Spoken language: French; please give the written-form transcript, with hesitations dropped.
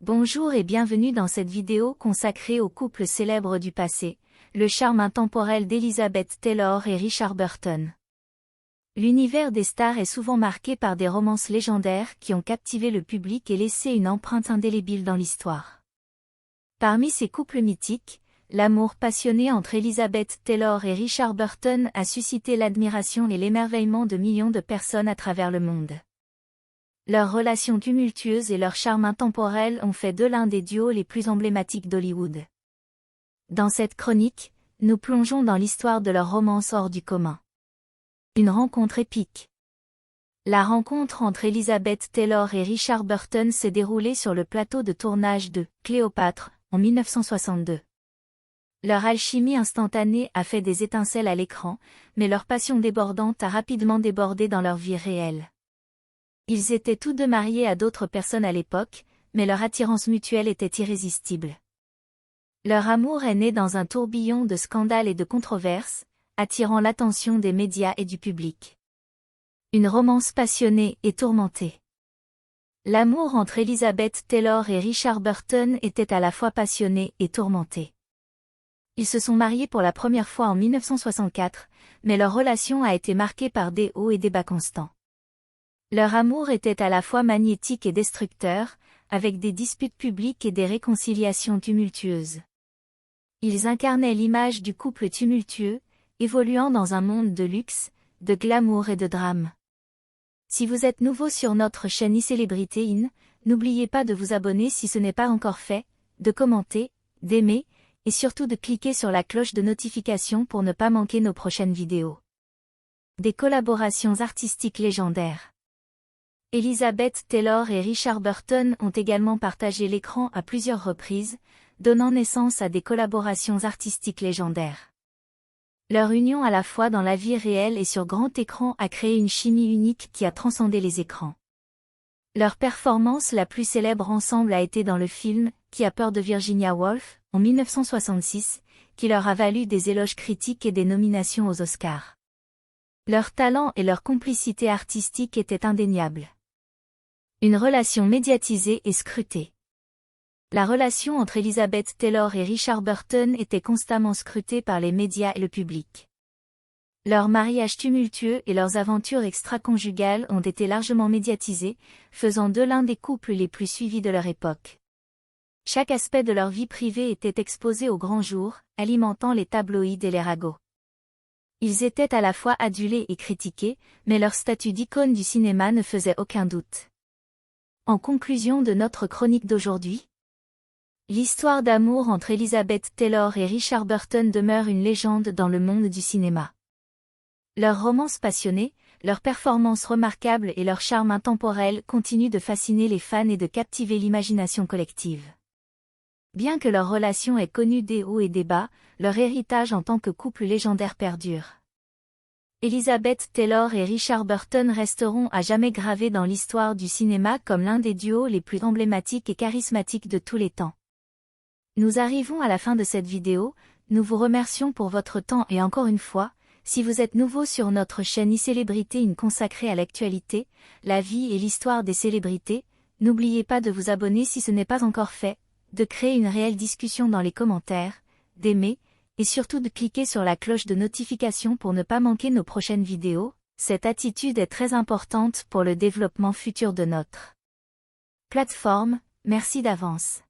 Bonjour et bienvenue dans cette vidéo consacrée aux couples célèbres du passé, le charme intemporel d'Elizabeth Taylor et Richard Burton. L'univers des stars est souvent marqué par des romances légendaires qui ont captivé le public et laissé une empreinte indélébile dans l'histoire. Parmi ces couples mythiques, l'amour passionné entre Elizabeth Taylor et Richard Burton a suscité l'admiration et l'émerveillement de millions de personnes à travers le monde. Leur relation tumultueuse et leur charme intemporel ont fait d'eux l'un des duos les plus emblématiques d'Hollywood. Dans cette chronique, nous plongeons dans l'histoire de leur romance hors du commun. Une rencontre épique. La rencontre entre Elizabeth Taylor et Richard Burton s'est déroulée sur le plateau de tournage de Cléopâtre, en 1962. Leur alchimie instantanée a fait des étincelles à l'écran, mais leur passion débordante a rapidement débordé dans leur vie réelle. Ils étaient tous deux mariés à d'autres personnes à l'époque, mais leur attirance mutuelle était irrésistible. Leur amour est né dans un tourbillon de scandales et de controverses, attirant l'attention des médias et du public. Une romance passionnée et tourmentée. L'amour entre Elizabeth Taylor et Richard Burton était à la fois passionné et tourmenté. Ils se sont mariés pour la première fois en 1964, mais leur relation a été marquée par des hauts et des bas constants. Leur amour était à la fois magnétique et destructeur, avec des disputes publiques et des réconciliations tumultueuses. Ils incarnaient l'image du couple tumultueux, évoluant dans un monde de luxe, de glamour et de drame. Si vous êtes nouveau sur notre chaîne iCélébrité In, n'oubliez pas de vous abonner si ce n'est pas encore fait, de commenter, d'aimer, et surtout de cliquer sur la cloche de notification pour ne pas manquer nos prochaines vidéos. Des collaborations artistiques légendaires. Elizabeth Taylor et Richard Burton ont également partagé l'écran à plusieurs reprises, donnant naissance à des collaborations artistiques légendaires. Leur union à la fois dans la vie réelle et sur grand écran a créé une chimie unique qui a transcendé les écrans. Leur performance la plus célèbre ensemble a été dans le film « Qui a peur de Virginia Woolf » en 1966, qui leur a valu des éloges critiques et des nominations aux Oscars. Leur talent et leur complicité artistique étaient indéniables. Une relation médiatisée et scrutée. La relation entre Elizabeth Taylor et Richard Burton était constamment scrutée par les médias et le public. Leur mariage tumultueux et leurs aventures extra-conjugales ont été largement médiatisés, faisant d'eux l'un des couples les plus suivis de leur époque. Chaque aspect de leur vie privée était exposé au grand jour, alimentant les tabloïds et les ragots. Ils étaient à la fois adulés et critiqués, mais leur statut d'icône du cinéma ne faisait aucun doute. En conclusion de notre chronique d'aujourd'hui, l'histoire d'amour entre Elizabeth Taylor et Richard Burton demeure une légende dans le monde du cinéma. Leur romance passionnée, leur performance remarquable et leur charme intemporel continuent de fasciner les fans et de captiver l'imagination collective. Bien que leur relation ait connu des hauts et des bas, leur héritage en tant que couple légendaire perdure. Elizabeth Taylor et Richard Burton resteront à jamais gravés dans l'histoire du cinéma comme l'un des duos les plus emblématiques et charismatiques de tous les temps. Nous arrivons à la fin de cette vidéo, nous vous remercions pour votre temps et encore une fois, si vous êtes nouveau sur notre chaîne iCélébrité In consacrée à l'actualité, la vie et l'histoire des célébrités, n'oubliez pas de vous abonner si ce n'est pas encore fait, de créer une réelle discussion dans les commentaires, d'aimer, et surtout de cliquer sur la cloche de notification pour ne pas manquer nos prochaines vidéos. Cette attitude est très importante pour le développement futur de notre plateforme. Merci d'avance.